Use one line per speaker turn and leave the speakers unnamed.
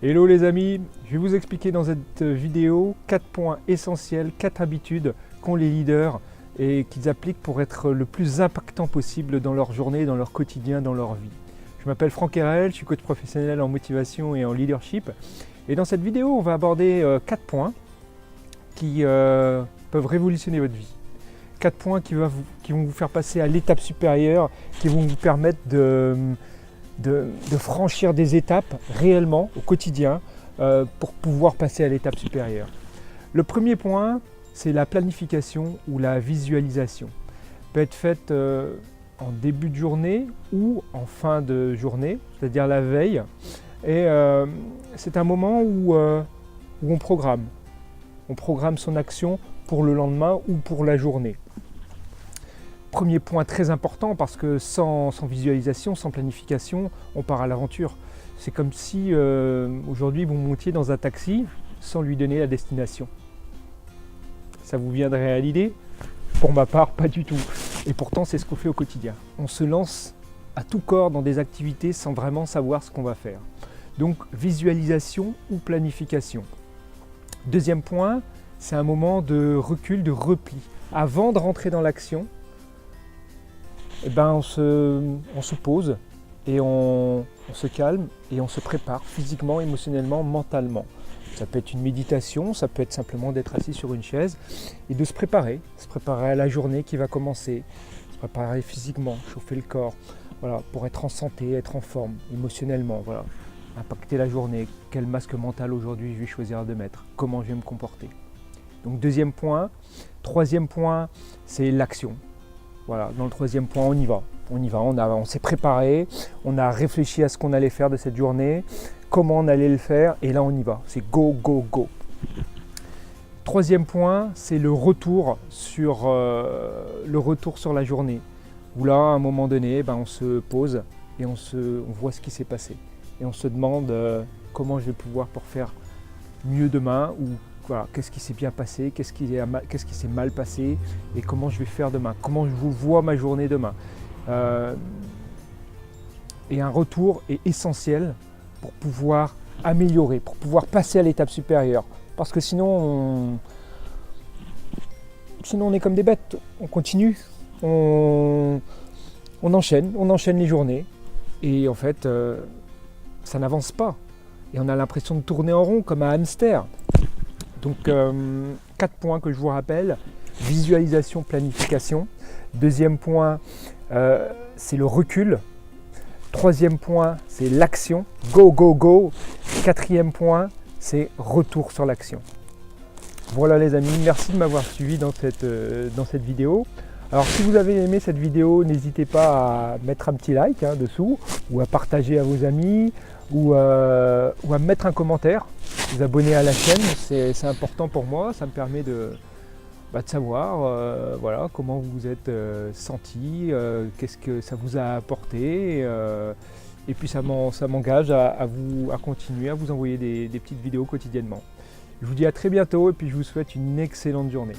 Hello les amis, je vais vous expliquer dans cette vidéo 4 points essentiels, 4 habitudes qu'ont les leaders et qu'ils appliquent pour être le plus impactant possible dans leur journée, dans leur quotidien, dans leur vie. Je m'appelle Franck Herel, je suis coach professionnel en motivation et en leadership. Et dans cette vidéo, on va aborder 4 points qui peuvent révolutionner votre vie. 4 points qui vont vous faire passer à l'étape supérieure, qui vont vous permettre de franchir des étapes réellement au quotidien pour pouvoir passer à l'étape supérieure. Le premier point, c'est la planification ou la visualisation. Elle peut être faite en début de journée ou en fin de journée, c'est-à-dire la veille. Et c'est un moment où on programme. On programme son action pour le lendemain ou pour la journée. Premier point très important parce que sans visualisation, sans planification, on part à l'aventure. C'est comme si aujourd'hui vous montiez dans un taxi sans lui donner la destination. Ça vous viendrait à l'idée? Pour ma part, pas du tout. Et pourtant, c'est ce qu'on fait au quotidien. On se lance à tout corps dans des activités sans vraiment savoir ce qu'on va faire. Donc, visualisation ou planification. Deuxième point, c'est un moment de recul, de repli. Avant de rentrer dans l'action, on se pose et on se calme et on se prépare physiquement, émotionnellement, mentalement. Ça peut être une méditation, ça peut être simplement d'être assis sur une chaise et de se préparer à la journée qui va commencer, se préparer physiquement, chauffer le corps, voilà, pour être en santé, être en forme, émotionnellement, voilà. Impacter la journée, quel masque mental aujourd'hui je vais choisir de mettre, comment je vais me comporter. Donc deuxième point. Troisième point, c'est l'action. Voilà, dans le troisième point, on y va, on s'est préparé, on a réfléchi à ce qu'on allait faire de cette journée, comment on allait le faire, et là on y va, c'est go, go, go. Troisième point, c'est le retour sur la journée, où là, à un moment donné, on se pose et on voit ce qui s'est passé. Et on se demande comment je vais pouvoir pour faire mieux demain, ou voilà, qu'est-ce qui s'est bien passé, qu'est-ce qui s'est mal passé et comment je vais faire demain, comment je vous vois ma journée demain. Et un retour est essentiel pour pouvoir améliorer, pour pouvoir passer à l'étape supérieure. Parce que sinon on est comme des bêtes, on continue, on enchaîne les journées et en fait ça n'avance pas. Et on a l'impression de tourner en rond comme un hamster. Donc 4 points que je vous rappelle, visualisation, planification. Deuxième point, c'est le recul. Troisième point, c'est l'action, go, go, go. Quatrième point, c'est retour sur l'action. Voilà les amis, merci de m'avoir suivi dans cette vidéo. Alors si vous avez aimé cette vidéo, n'hésitez pas à mettre un petit like dessous, ou à partager à vos amis, ou à me mettre un commentaire. Vous abonner à la chaîne, c'est important pour moi, ça me permet de savoir voilà, comment vous vous êtes senti, qu'est-ce que ça vous a apporté, et puis ça m'engage à continuer à vous envoyer des petites vidéos quotidiennement. Je vous dis à très bientôt et puis je vous souhaite une excellente journée.